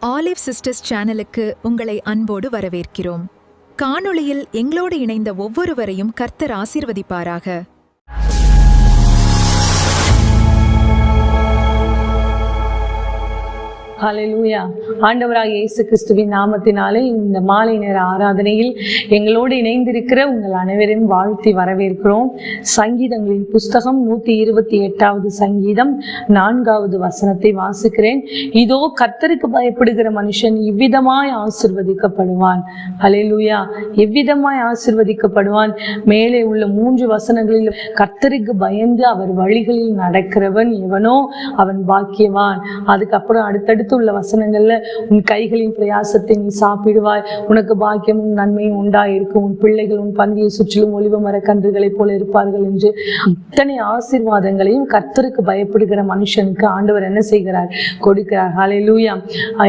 Olive sisters சேனலுக்கு உங்களை அன்போடு வரவேற்கிறோம். காணொளியில் எங்களோடு இணைந்த ஒவ்வொருவரையும் கர்த்தர் ஆசீர்வதிப்பாராக. ஹல்லேலூயா. ஆண்டவராகிய இயேசு கிறிஸ்துவின் நாமத்தினாலே இந்த மாலை நேர ஆராதனையில் எங்களோடு இணைந்திருக்கிற உங்கள் அனைவரையும் வாழ்த்தி வரவேற்கிறோம். சங்கீதங்களின் புஸ்தகம் 128வது சங்கீதம் 4வது வசனத்தை வாசிக்கிறேன். இதோ கர்த்தருக்கு பயப்படுகிற மனுஷன் இவ்விதமாய் ஆசீர்வதிக்கப்படுவான். ஹல்லேலூயா. எவ்விதமாய் ஆசீர்வதிக்கப்படுவான்? மேலே உள்ள 3 வசனங்களில் கர்த்தருக்கு பயந்து அவர் வழிகளில் நடக்கிறவன் எவனோ அவன் பாக்கியவான். அதுக்கப்புறம் அடுத்தடுத்து உள்ள வசனங்கள்ல உன் கைகளின் பிரயாசத்தை நீ சாப்பிடுவாய், உனக்கு பாக்கியமும் நன்மையும் உண்டாயிருக்கும், உன் பிள்ளைகள் உன் பந்தியை சுற்றிலும் ஒலிவ மரக்கன்றுகளை போல இருப்பார்கள் என்று இத்தனை ஆசீர்வாதங்களையும் கர்த்தருக்கு பயப்படுகிற மனுஷனுக்கு ஆண்டவர் என்ன செய்கிறார்? கொடுக்கிறார். ஹல்லேலூயா.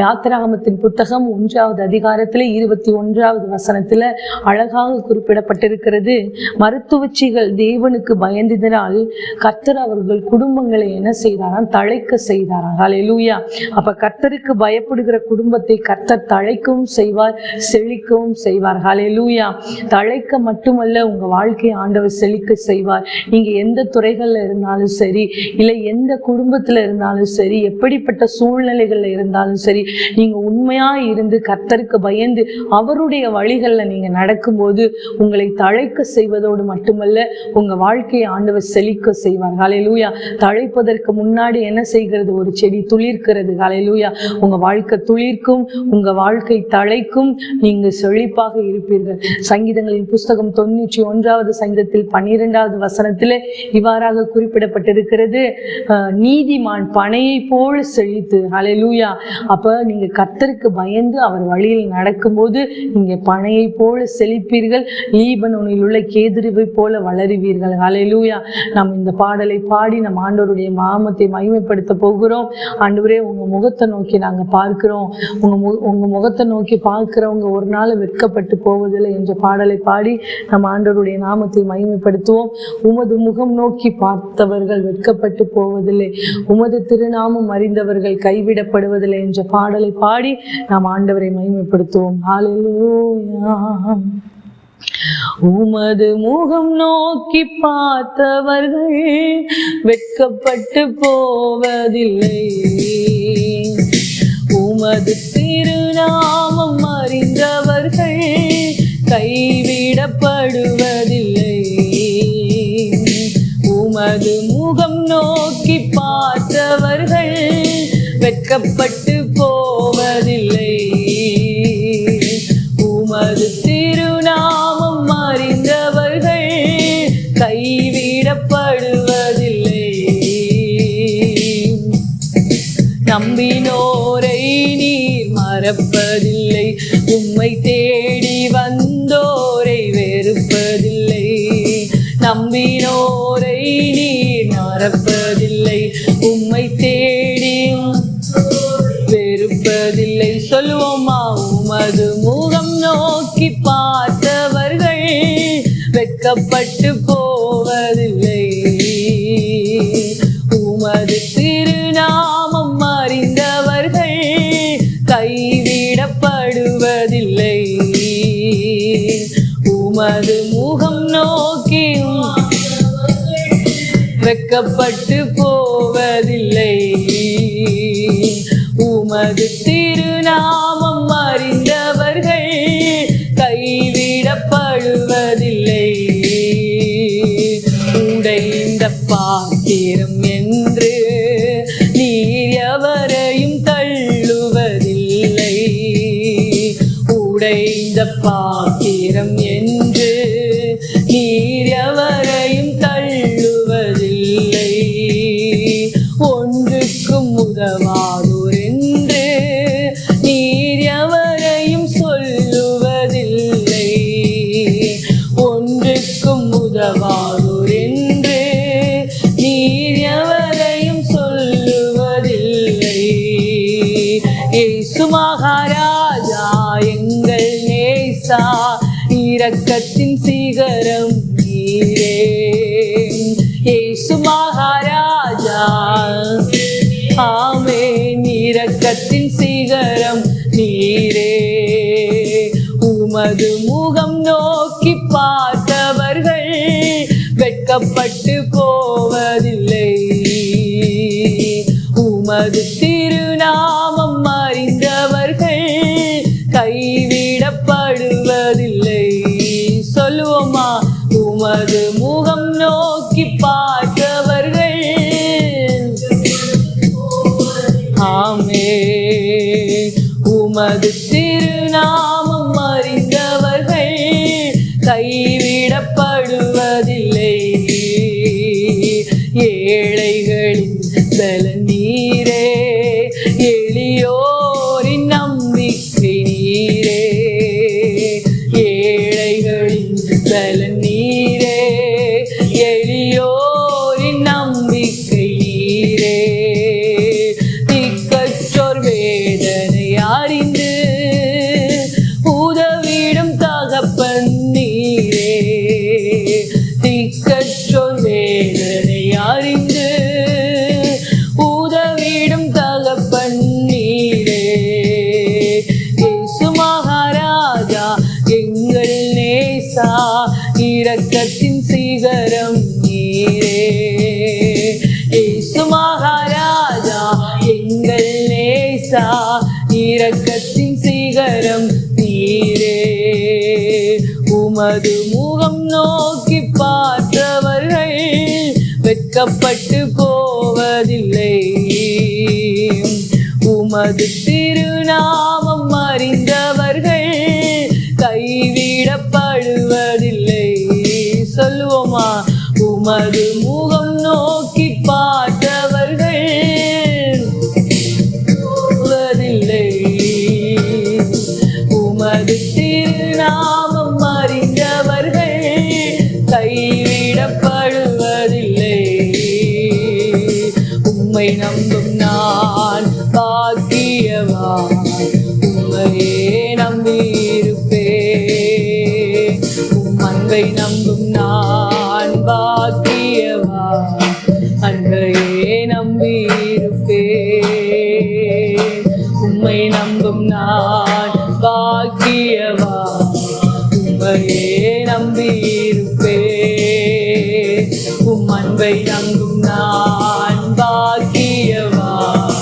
யாத்திராகமத்தின் புத்தகம் 1வது அதிகாரத்துல 21வது வசனத்துல அழகாக குறிப்பிடப்பட்டிருக்கிறது. மருத்துவச்சிகள் தேவனுக்கு பயந்ததினால் கர்த்தர் அவர்கள் குடும்பங்களை என்ன செய்தாராம்? தழைக்க செய்தாராம். ஹல்லேலூயா. அப்ப கர்த்தருக்கு பயப்படுகிற குடும்பத்தை கர்த்தர் தழைக்கவும் செய்வார், செழிக்கவும் செய்வார். ஹல்லேலூயா. தழைக்க மட்டுமல்ல, உங்க வாழ்க்கையை ஆண்டவர் செழிக்க செய்வார். நீங்க எந்த துறைகள்ல இருந்தாலும் சரி, இல்லை எந்த குடும்பத்துல இருந்தாலும் சரி, எப்படிப்பட்ட சூழ்நிலைகள்ல இருந்தாலும் சரி, நீங்க உண்மையா இருந்து கர்த்தருக்கு பயந்து அவருடைய வழிகள்ல நீங்க நடக்கும்போது உங்களை தழைக்க செய்வதோடு மட்டுமல்ல, உங்க வாழ்க்கையை ஆண்டவர் செழிக்க செய்வார். ஹல்லேலூயா. தழைப்பதற்கு முன்னாடி என்ன செய்கிறது? ஒரு செடி துளிர்க்கிறது. ஹல்லேலூயா. உங்க வாழ்க்கை துளிர்க்கும், உங்க வாழ்க்கை தழைக்கும், நீங்க செழிப்பாக இருப்பீர்கள். சங்கீதங்களின் புஸ்தகம் 91வது சங்கீதத்தில் 12வது வசனத்தில் இவ்வாறாக குறிப்பிடப்பட்டிருக்கிறது, நீதிமான் பனையை போல் செழித்து. ஹல்லேலூயா. அப்ப நீங்க கர்த்தருக்கு பயந்து அவர் வழியில் நடக்கும்போது நீங்க பனையை போல செழிப்பீர்கள், லீபனோனில் உள்ள கேதுருவை போல வளருவீர்கள். ஹல்லேலூயா. நாம் இந்த பாடலை பாடி நம் ஆண்டவருடைய நாமத்தை மகிமைப்படுத்த போகிறோம். ஆண்டவரே, உங்க முகத்தை நோக்கி நாங்க பார்க்கிறோம், உங்க முகத்தை நோக்கி பார்க்கிறவங்க ஒரு நாள் வெட்கப்பட்டு போவதில்லை என்ற பாடலை பாடி நம் ஆண்டவருடைய நாமத்தை மகிமைப்படுத்துவோம். உமது முகம் நோக்கி பார்த்தவர்கள் வெட்கப்பட்டு போவதில்லை, உமது திருநாமம் அறிந்தவர்கள் கைவிடப்படுவதில்லை என்ற பாடலை பாடி நாம் ஆண்டவரை மகிமைப்படுத்துவோம். ஹல்லேலூயா. உமது முகம் நோக்கி பார்த்தவர்கள் வெட்கப்பட்டு போவதில்லை, உமது திருநாமம் அறிந்தவர்கள் கைவிடப்படுவதில்லை. உமது முகம் நோக்கி பார்த்தவர்கள் வெட்கப்பட்டு போவதில்லை, உமது திருநாமம் அறிந்தவர்கள் கைவிடப்படுவதில்லை. நம்பினோரை நீர் மறப்பதில்லை, உம்மை தேடி வந்தோரை வெறுப்பதில்லை. நம்பினோரை நீர் மறப்பதில்லை, உம்மை தேடி வெறுப்பதில்லை. சொல்லுவோமா? உமது முகம் நோக்கி பார்த்தவர்கள் வெட்கப்பட்டு போவதில்லை, உமது திருநாமம் அறிந்தவர்கள் கைவிடப்படுவதில்லை. உமது முகம் நோக்கி வெட்கப்பட்டு போவதில்லை, உமது திருநாமம் அறிந்தவர்கள் கைவிடப்படுவதில்லை. உடைந்த பாத்திரம் என்று நீர் எவரையும் தள்ளுவதில்லை, உடைந்த பாத்திரம் என்று நீர் எவரையும் தள்ளுவதில்லை. ஒன்றுக்கும் உதவாதோர் என்று நீர் எவரையும் சொல்லுவதில்லை, ஒன்றுக்கும் உதவாதோர் என்று நீர் எவரையும் சொல்லுவதில்லை. இயேசு மகாராஜா எங்கள் நேசா, இரக்கத்தின் சிகரம் நீரே. இயேசு மகாராஜா, ஆமென். இரக்கத்தின் சிகரம் வெட்கப்பட்டு போவதில்லை. உமது திருநாமம் அறிந்தவர்கள் கைவிடப்படுவதில்லை. சொல்லுவோமா? உமது முகம் நோக்கி பார்த்தவர்கள் ஆமென். உமது திருநாமம் அறிந்தவர்கள் கைவிடப்படுவதில்லை. ஏழைகளின் பலன் நீரே, எளியோரின் நம்பிக்கை நீரே. ஏழைகளின் பலன் நீரே, எளியோரின் நம்பிக்கை நீரே. திக்கற்றோர் வேதனை அறிந்து உதவிடும் தகப்பன் நீரே. திக்கற்றோர் வேதனை அறிந்து உதவிடும் தகப்பன் நீரே. இயேசு மகாராஜா எங்கள் நேசா, இரக்கத்தின் சிகரம் நீரே. இயேசு மகாராஜா எங்கள் நேசா, இரக்கத்தின் சிகரம் நீரே. உமது முகம் நோக்கி பார்த்தவர்கள் வெட்கப்பட்டு போவதில்லை. உமது திருநாமம் அறிந்தவர்கள் கைவிடப்படுவதில்லை. சொல்லுவோமா? உமது முகம் நோக்கி பார்த்தவர்கள் போவதில்லை. உமது திருநாமம் அறிந்தவர்கள் கைவிடப்படுவதில்லை. உம்மை நம்பும் நான் பாக்கியவான், உம்மையே நம்பியிருப்பேன். உம் அன்பை நம்பும் நான் பாக்கியவான், அன்பையே நம்பியிருப்பேன். உம்மை நம்பும் நான் பாக்கியவான், உம்மையே நம்பியிருப்பேன். உம் அன்பை நம்பும் நான் பாக்கியவான்,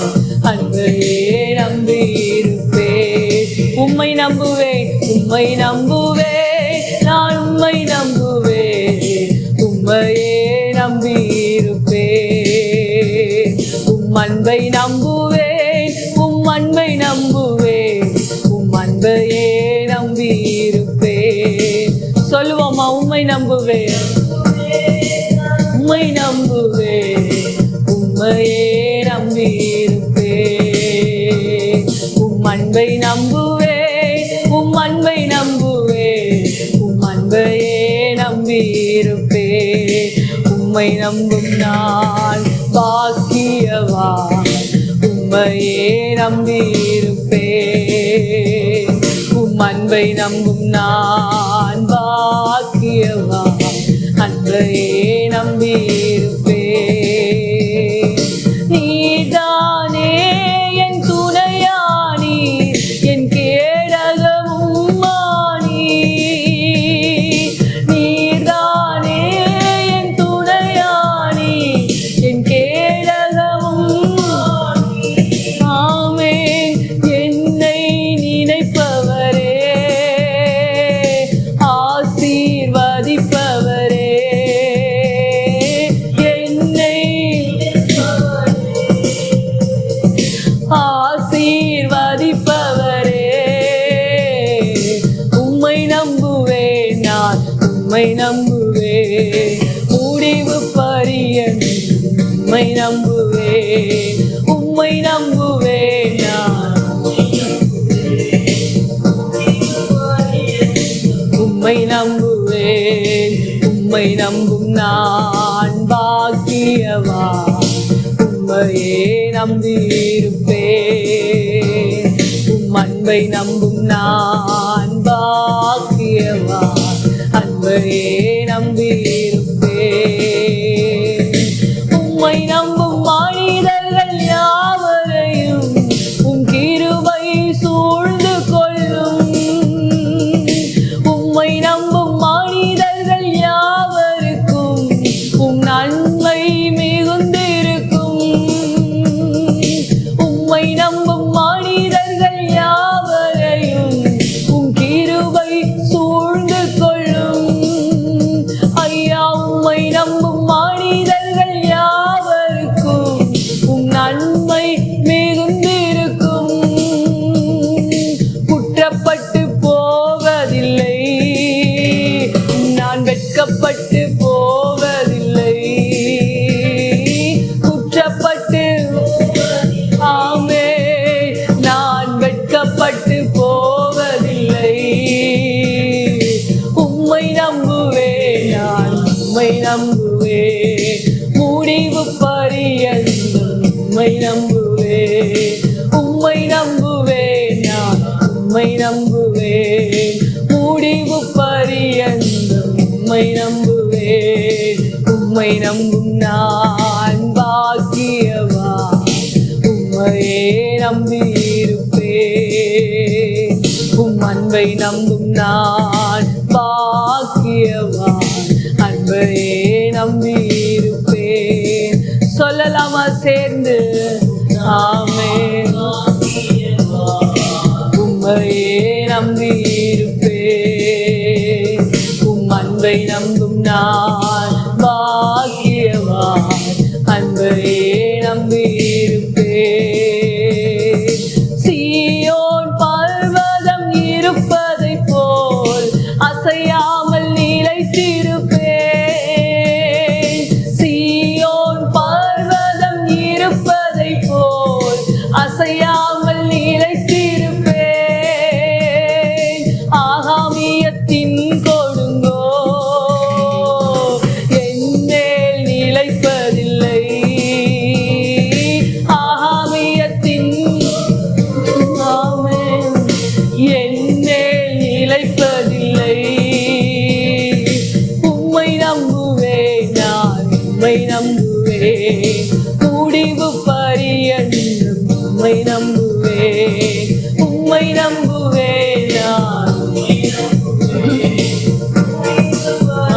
அன்பையே நம்பியிருப்பேன். உம்மை நம்புவேன், உம்மை நம்புவேன், நான் உம்மை நம்புவேன். உம்மையே நம்பியிருப்பேன். உம் அன்பை நம்புவேன், உம் அன்பை நம்புவேன். உம் அன்பையே நம்பியிருப்பேன். சொல்லுவோமா? உம்மை நம்புவேன், உம்மை நம்புவேன். உம்மையே நம்பியிருப்பேன். உம் அன்பை நம்புவேன், உம் அன்பை நம்புவேன். உம் அன்பையே நம்பியிருப்பேன். உம்மை நம்பும் நான் பாக்கியவான், உம்மையே நம்பியிருப்பேன். உம் அன்பை நம்பும் நான் பாக்கியவான், அன்பையே நம்பியிருப்பேன். நீதானே என் துணையானி, என் கேடகமும் மானி. நீதானே என் துணையானி, என் கேடகமும் மானி. ஆமென். என்னை நினைப்பவரே, ஆசீர்வதிப்பவரே. என்னை ஆசீர்வதிப்பவரே. உம்மை நம்புவேன் நான், உம்மை நம்புவேன். முடிவு பரியந்தம் உம்மை நம்புவேன், உம்மை நம்புவேன் நான். உம்மை நம்புவேன், உம்மை நம்பும் நான் பாக்கியவான், உம்மையே நம்பியிருப்பேன். உம் அன்பை நம்பும் நான் பாக்கியவான், அன்பையே நம்பியிருப்பேன். உம்மை நம்பும் மனிதர்கள் யாவரையும் உம் கிருபை சூழ்ந்து கொள்ளும். உம்மை நம்பும் மனிதர்கள் யாவருக்கும் உம்மை நம்புவேன், முடிவு பரியந்தம் உம்மை நம்புவேன். உம்மை நம்பும் நான் பாக்கியவான், உம்மையே நம்பியிருப்பேன். உம் அன்பை நம்பும் நான் பாக்கியவான், அன்பையே நம்பியிருப்பேன். சொல்லலாமா சேர்ந்து? ஆமென். உம்மையே நம்பியிருப்பேன். உம் அன்பை நம்பும் நான் பாக்கியவான், அன்பையே நம்பியிருப்பேன். சீயோன் பர்வதம் இருப்பதை போல் அசையாமல் நிலைத்திருப்பேன். சீயோன் பர்வதம் இருப்பதை போல் அசையாமல் நிலைத்திருப்பேன். ஆகாமியத்தின் கொடுங்கோ என்னேல் நிலைப்பதில்லை. ஆகாமியத்தின் ஆமென் என்னேல் நிலைப்பதில்லை. உம்மை நம்புவேன் நான், உம்மை நம்புவேன், முடிவு பரியந்தம் உம்மை நம்புவேன். உம்மை நம்புவேன் நான்,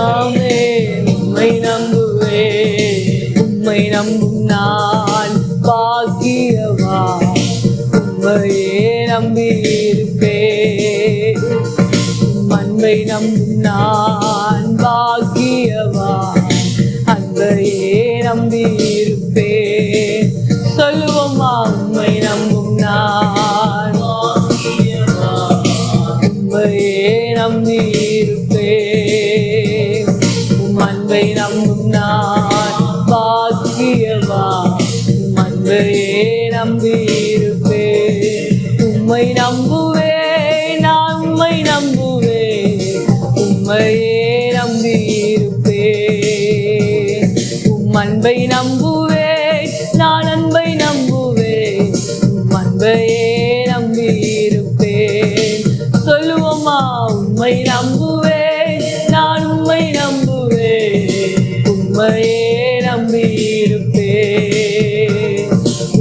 ஆமென். உம்மை நம்புவேன், உம்மை நம்பும் நான் பாக்கியவான், உம்மையே நம்பியிருப்பேன். உம் அன்பை நம்பும் நான் பாக்கியவான், அன்பையே நம்பியிருப்பேன். சொல்லுவோமா? உம்மை நம்பும் நான் உம்மையே நம்பியிருப்பேன். உம் அன்பை நம்பும் நான் பாக்கியவான், உம் அன்பையே நம்பியிருப்பேன். உம்மை நம்புவேன் நான், உம்மை நம்புவேன், உம்மையே நம்பியிருப்பேன். உம் அன்பை நம்புவேன் நான், அன்பை நம்புவேன், உம் அன்பையே நம்பியிருப்பேன். சொல்லுவோமா? உம்மை நம்புவேன் நான், உம்மை நம்புவேன், உம்மையே நம்பியிருப்பேன்.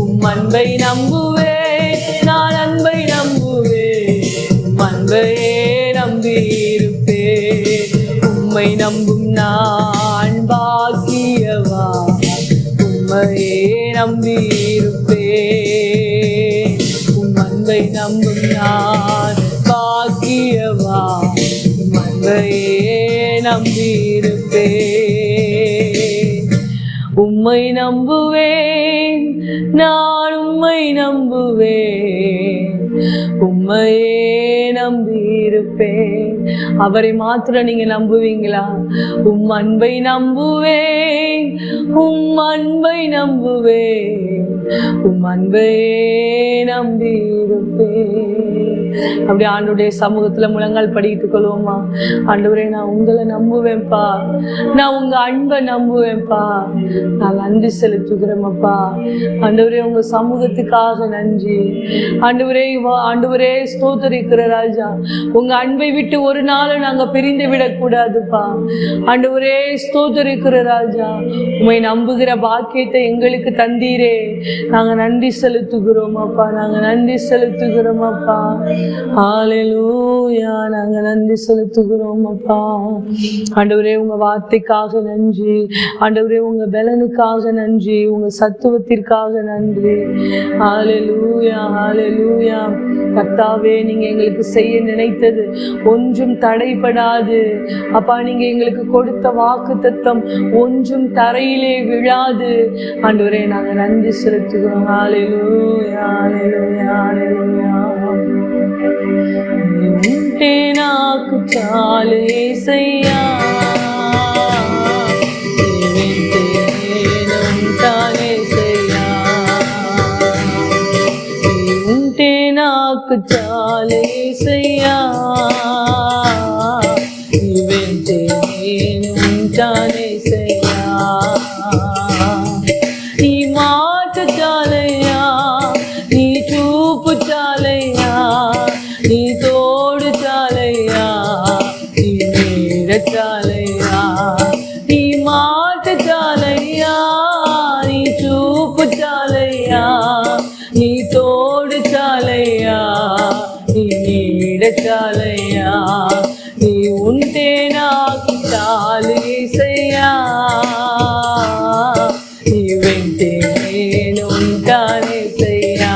உம் அன்பை நம்புவேன் நான், அன்பை நம்புவேன், உம் அன்பையே நம்பியிருப்பேன். உம்மை நம்பும் நான் பாக்கியவான், உம்மையே நம்பியிருப்பேன். உம் அன்பை நம்பும் நான் பாக்கியவான், உம் அன்பையே நம்பியிருப்பேன். உம்மை நம்புவேன் நான், உம்மை நம்புவேன், உம்மையே நம்பியிருப்பேன். அவரை மாத்திரம் நீங்க நம்புவீங்களா? உம் அன்பை நம்புவேன், உம் அன்பை நம்புவேன், உம் அன்பையே நம்பியிருப்பேன். அப்படி ஆண்டவருடைய சமூகத்துல முழங்கால் படித்துக் கொள்வோமா? ஆண்டவரே, நான் உங்களை நம்புவேன்ப்பா, நான் உங்க அன்பை நம்புவேன்ப்பா, நான் நன்றி செலுத்துகிறேன்ப்பா. ஆண்டவரே, உங்க சமூகத்துக்காக நன்றி. ஆண்டவரே, ஆண்டவரே ஸ்தோத்திரிக்கிற ராஜா, உங்க அன்பை விட்டு ஒரு நாள் நாங்க பிரிந்து விடக்கூடாதுப்பா. ஆண்டவரே ஸ்தோத்திரிக்கிற ராஜா, உம்மை நம்புகிற பாக்கியத்தை எங்களுக்கு தந்தீரே, நாங்க நன்றி செலுத்துகிறோம் அப்பா, நாங்க நன்றி செலுத்துகிறோம் அப்பா. ஹல்லேலூயா, நாங்க நன்றி செலுத்துகிறோம் அப்பா. ஆண்டவரே, உங்க வார்த்தைக்காக நன்றி. ஆண்டவரே, உங்க பலனுக்காக நன்றி, உங்க சத்துவத்திற்காக நன்றி. ஹல்லேலூயா, ஹல்லேலூயா. கர்த்தாவே, நீங்க எங்களுக்கு செய்ய நினைத்தது ஒன்றும் தடைபடாது அப்பா. நீங்க எங்களுக்கு கொடுத்த வாக்குத்தத்தம் ஒன்றும் தரையிலே விழாது. ஆண்டவரே, நாங்க நன்றி செலுத்துகிறோம். ஹல்லேலூயா, ஹல்லேலூயா, ஹல்லேலூயா. ఉంటే నాకు చాలు యేసయ్యా, నీ వెంటే నేనుంటాను యేసయ్యా. నీ ఉంటే నాకు చాలు యేసయ్యా, నీ వెంటే నేనుంటాను యేసయ్యా. నీ మాట చాలయ్యా, నీ చూపు చాలయ్యా, నీ తోడు చాలయ్యా, నీ నీడ చాలయ్యా, నీ మాట చాలయ్యా, నీ చూపు చాలయ్యా, నీ తోడు చాలయ్యా, నీ నీడ చాలయ్యా, నీ ఉంటే నాకు చాలు యేసయ్యా, నీ వెంటే నేను ఉంటానేసయ్యా,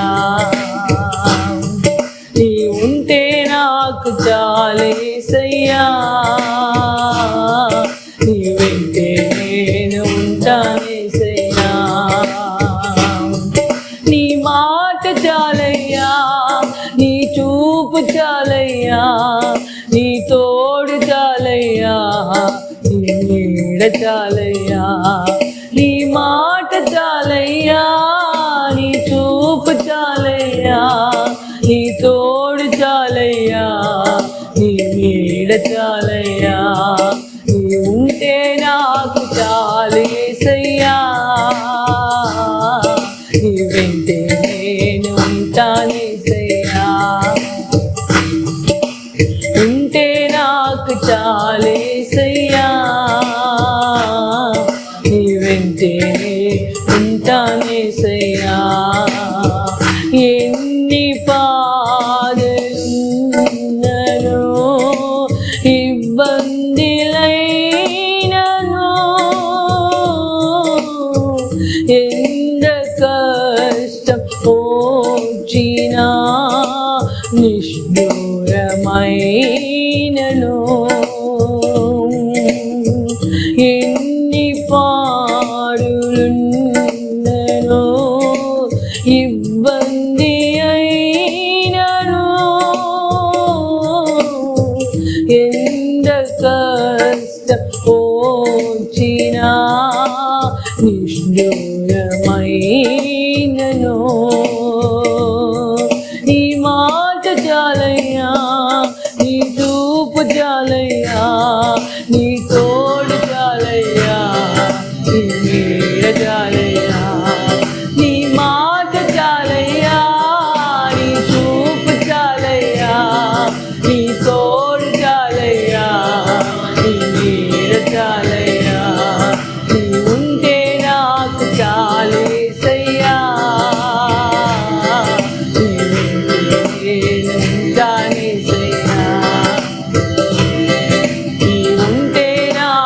నీ ఉంటే నాకు చాలు యేసయ్యా, నీ వెంటే నేను ఉంటానేసయ్యా, నీ మాట చాలయ్యా, నీ చూపు చాలయ్యా, నీ తోడు చాలయ్యా, నీ నీడ చాలయ్యా, నీ మాట చాలయ్యా, నీ చూపు చాలయ్యా, నీ తోడు చాలయ్యా, నీ నీడ చాలయ్యా, నీ ఉంటే నాకు చాలు యేసయ్యా, నీ వెంటే నేను ఉంటానేసయ్యా, ఉంటే నాకు చాలు యేసయ్యా, నీ వెంటే ఉంటానేసయ్యా, ఎన్ని బాధలున్ననో ఇబ్బందులైనను, ఎంత కష్టం వచ్చినా నిష్ఠూరమైనను, ఎన్ని పాడులున్ననో ఇబ్బంది అయినను, ఎంత కష్టం వచ్చినా నిష్ఠూరమైనను, నీ మాట చాలయ్యా, నీ చూపు చాలయ్యా, నీ తోడు చాలయ్యా, నీ నీడ చాలయ్యా, నీ మాట చాలయ్యా, నీ చూపు చాలయ్యా, నీ తోడు చాలయ్యా, నీ నీడ చాలయ్యా, నీ ఉంటే నాకు చాలు యేసయ్యా, నీ వెంటే నేను ఉంటానేసయ్యా, నీ ఉంటే నాకు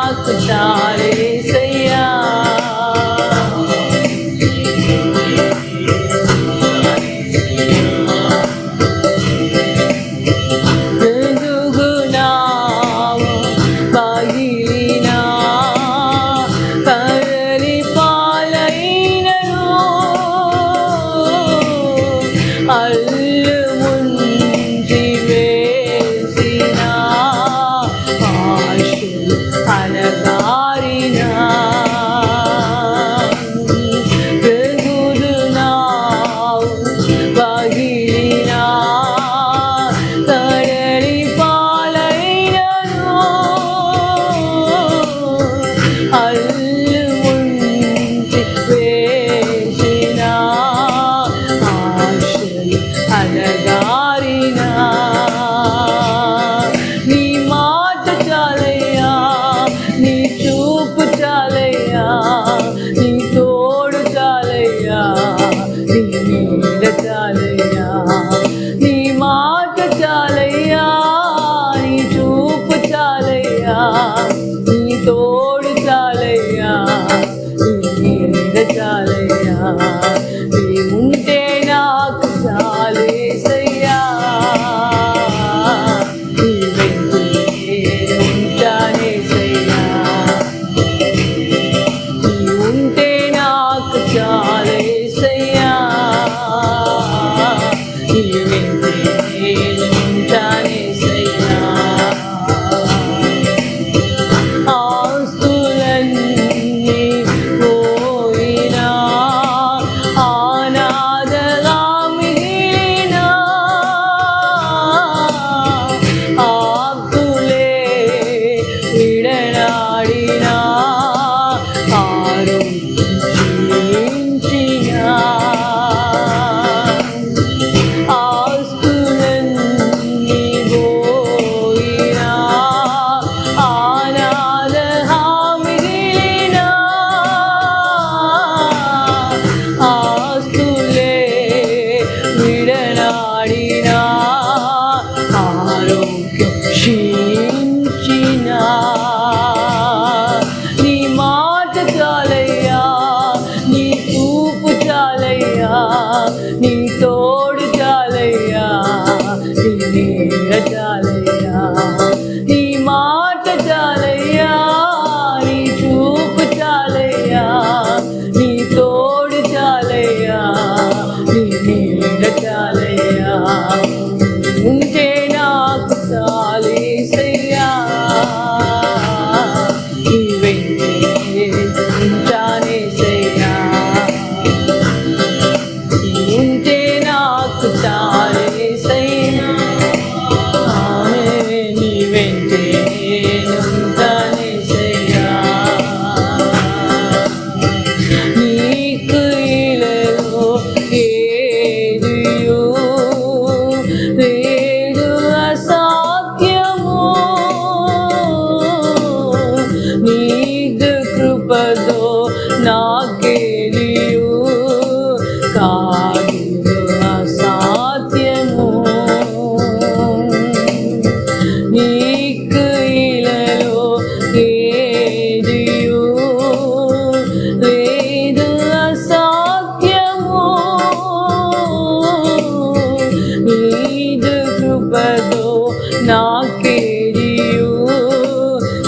నాకేదియు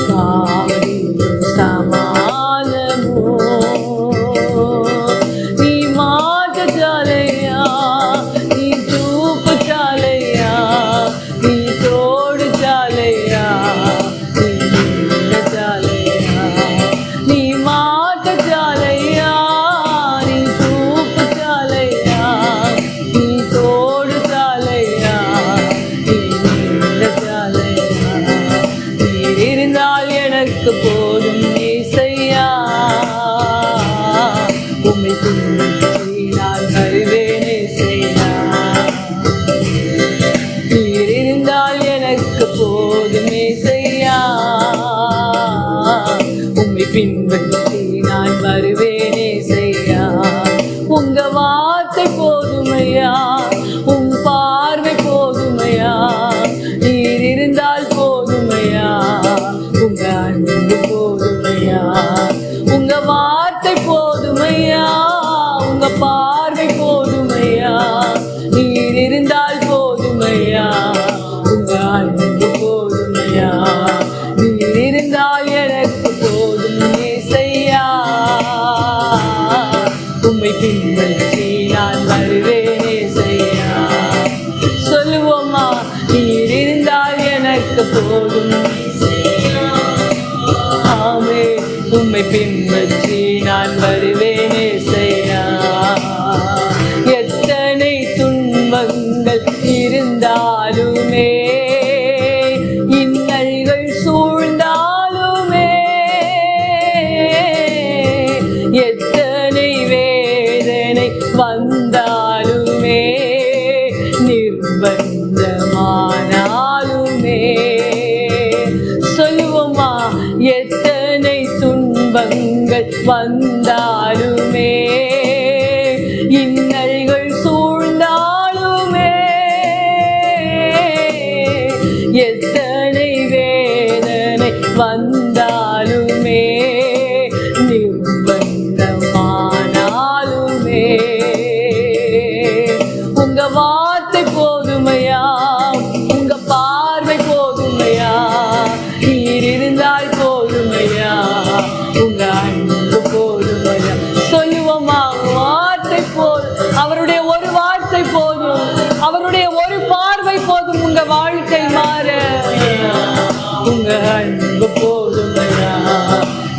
కావలియు సమానము. నీ మాట చాలయ్యా, నీ చూపు చాలయ్యా, నీ తోడు చాలయ్యా, నీ నీడ చాలయ్యా. నీ మాట చాలయ్యా, నీ చూపు చాలయ్యా, నీ తోడు చాలయ్యా, నీ நீண்ட சாலையா. நீர் இருந்தால் எனக்கு போதும் ஏசையா, உம்மை பின்பற்றி நான் வருவேன் ஏசையா. நீர் இருந்தால் எனக்கு போதும் ஏசையா, உம்மை பின்பற்றி நான் வருவேன் ஏசையா. உங்க வார்த்தை போதுமையா, உம் பார்வை போதுமையா, நீர் இருந்தால் போதுமையா, உங்க அன்பு போதுமையா. உங்க வார்த்தை போதுமையா, உங்க பார்வை போதுமையா, நீர் இருந்தால் போதுமையா, உங்க அன்பு போதுமையா. நீர் இருந்தால் எனக்கு போதும் ஏசையா, உம்மை பின்பற்றி நான் வருவேன் ஏசையா. சொல்லுவோமா, நீர் இருந்தால் எனக்கு போதும் ஏசையா. ஆமே, உம்மை பின்பற்றி நான் வருவேன் ஏசையா. எத்தனை துன்பங்கள் இருந்தாலுமே, இன்னல்கள் சூழ்ந்தாலுமே, எத்தனை வேதனை வந்தாலுமே, நிர்பந்தமானாலுமே, சொல்லுவோமா, எத்தனை துன்பங்கள் வந்தாலுமே, இன்னல்கள் சூழ்ந்தாலுமே, எத்தனை வேதனை வந்தாலுமே, நிர்பந்தமானாலுமே, உங்க வார்த்தை போதுமையா, உங்க பார்வை போதுமையா, நீர் இருந்தால் போதுமையா, உங்க அன்பு போதுமையா. சொல்லுவோமா, வார்த்தை போதும், அவருடைய ஒரு வார்த்தை போதும், அவருடைய ஒரு பார்வை போதும் உங்க வாழ்க்கை மாற. உங்க அன்பு போதுமையா,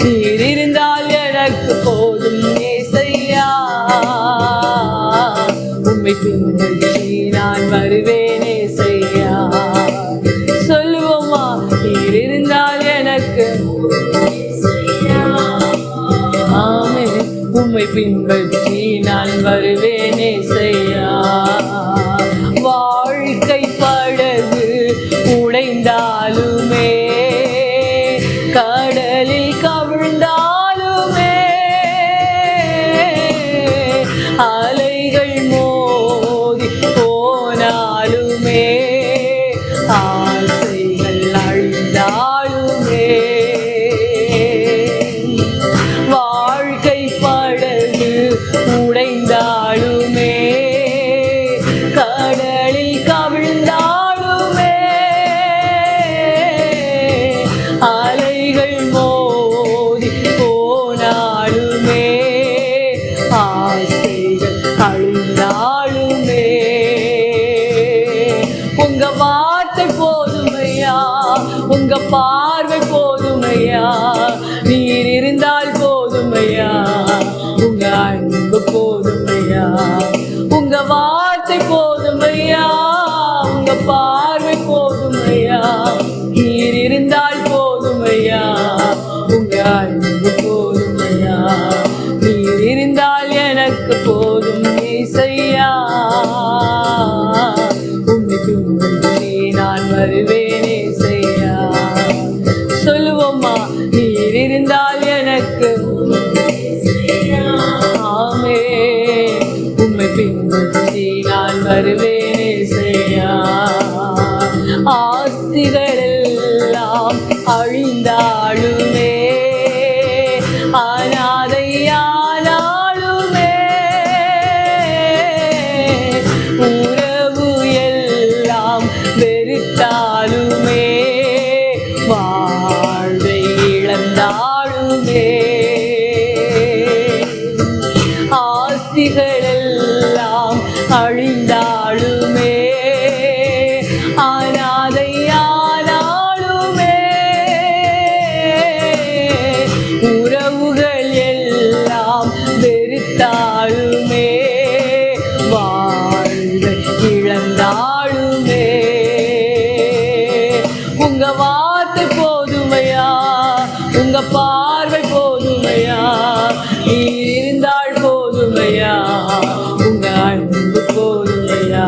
நீர் இருந்தால் எனக்கு போதும் ஏசையா, உம்மை பின்பற்றி நான் வருவேன் ஏசையா. சொல்லுவோமா, நீர் இருந்தால் எனக்கு ஆமே, உம்மை பின்பற்றி நான் வருவேன் ஏசையா. வாழ்க்கை படகு உடைந்தாலுமே, கடலில் கவிழ்ந்தாலுமே, அலைகள் மோதி போனாலுமே, ஆசைகள் அழிந்தாலுமே, வாழ்க்கை படகு உடைந்தாலுமே, கடலில் கவிழ்ந்தாலுமே, அலைகள் மோதி போனாலுமே, ஆசைகள் அழிந்தாலுமே, உங்க வார்த்தை போதுமையா, உங்க பார்வை போதுமையா, நீர் இருந்தால் போதுமையா, உங்க அன்பு போதுமையா. உங்க வார்த்தை போதுமையா, உங்க பார்வை போதுமையா, நீர் இருந்தால் போதுமையா, உங்க அன்பு போதுமையா. நீர் இருந்தால் எனக்கு போதும் ஏசையா, உம்மை பின்பற்றி நான் வருவேன் ஏசையா. சொல்லுவோமா, நீர் இருந்தால் எனக்கு ஆமே, உம்மை பின்பற்றி நான் வருவேன் ஏசையா. ஆஸ்திகள் எல்லாம் அழிந்தாலுமே, அனாதையானாலுமே, உறவு எல்லாம் வெறுத்தாலுமே, உங்க பார்வை போதுமையா, நீர் இருந்தால் போதுமையா, உங்க அன்பு போதுமையா,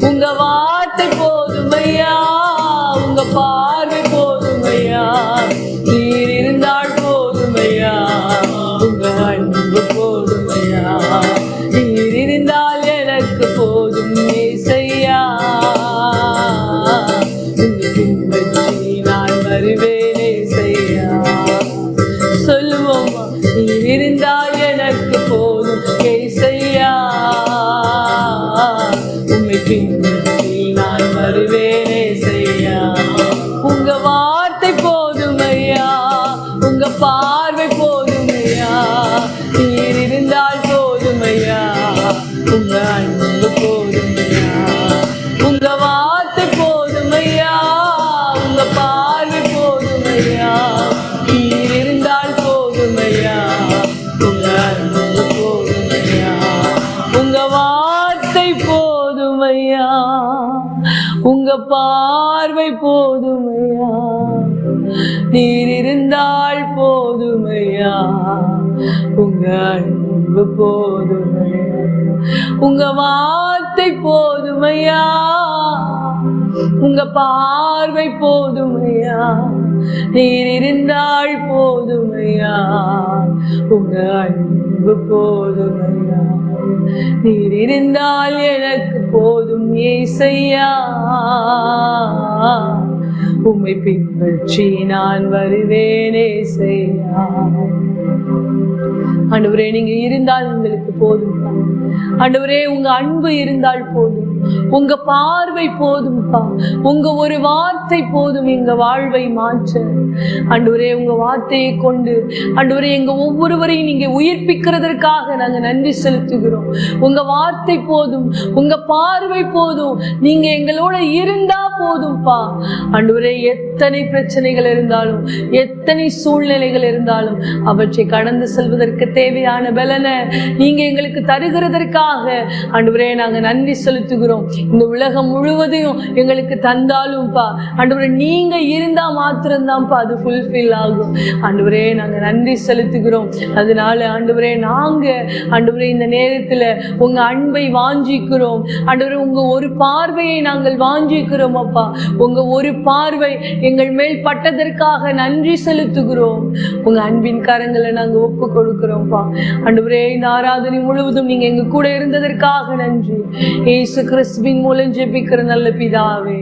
உங்க வார்த்தை போதுமையா, உங்க பார்வை போதுமையா, நீர் இருந்தால் போதுமையா, உங்க அன்பு போதுமையா, நீர் இருந்தால் எனக்கு போதும் ஏசையா, உன்னை பின்பற்றி நான் வருவேன் ஏசையா. சொல்லுவோமா, நீர் இருந்தால் எனக்கு போதும் ஏசையா, உம்மை பின்பற்றி நான் வருவேன் ஏசையா. உங்க வார்த்தை போதுமையா, உங்க பார்வை போதுமையா, நீர் இருந்தால் போதுமையா, உங்க அன்பு போதுமையா, உங்க வார்த்தை போதுமையா, உங்க பார்வை போதுமையா, நீர் இருந்தால் போதுமையா, உங்க அன்பு போதுமையா, உங்க வார்த்தை போதுமையா, உங்க பார்வை போதுமையா, நீர் இருந்தால் போதுமையா, உங்க அன்பு போதுமையா, உங்க வார்த்தை போதுமையா, உங்க பார்வை போதுமையா, நீர் இருந்தால் போதுமையா, உங்க அன்பு போதுமையா, நீர் இருந்தால் எனக்கு போதும் ஏசையா, உம்மை பின்பற்றி நான் வருவேன் ஏசையா. ஆண்டவரே, நீங்க இருந்தால் எங்களுக்கு போதும். ஆண்டவரே, உங்க அன்பு இருந்தால் போதும், உங்க பார்வை போதும்பா, உங்க ஒரு வார்த்தை போதும் எங்க வாழ்வை மாற்ற. ஆண்டவரே, உங்க வார்த்தையை கொண்டு ஆண்டவரே எங்க ஒவ்வொருவரையும் நீங்க உயிர்ப்பிக்கிறதற்காக நாங்க நன்றி செலுத்துகிறோம். உங்க வார்த்தை போதும், உங்க பார்வை போதும், நீங்க எங்களோட இருந்தா போதும்பா. ஆண்டவரே, எத்தனை பிரச்சனைகள் இருந்தாலும், எத்தனை சூழ்நிலைகள் இருந்தாலும் அவற்றை கடந்து செல்வதற்கு தேவையான பலனை நீங்க எங்களுக்கு தருகிறதற்காக ஆண்டவரே நாங்க நன்றி செலுத்துகிறோம். இந்த உலகம் முழுவதையும் எங்களுக்கு தந்தாலும்பா ஆண்டவரே, நீங்க இருந்தா மாத்திரம்தான்ப்பா அது ஃபுல்ஃபில் ஆகும். ஆண்டவரே, நாங்க நன்றி செலுத்துகிறோம். அதனால ஆண்டவரே, நாங்க ஆண்டவரே இந்த நேரத்துல உங்க அன்பை வாஞ்சிக்கிறோம். ஆண்டவரே, உங்க ஒரு பார்வையை நாங்கள் வாஞ்சிக்கிறோம் அப்பா. உங்க ஒரு பார்வை எங்கள் மேல் பட்டதற்காக நன்றி செலுத்துகிறோம். உங்க அன்பின் கரங்களை நாங்க ஒப்பு கொடுக்கிறோம்ப்பா. ஆண்டவரே, இந்த ஆராதனை முழுவதும் நீங்க எங்க கூட இருந்ததற்காக நன்றி. இயேசு கிறிஸ்துவின் மூலம் ஜெபிக்கிற நல்ல பிதாவே.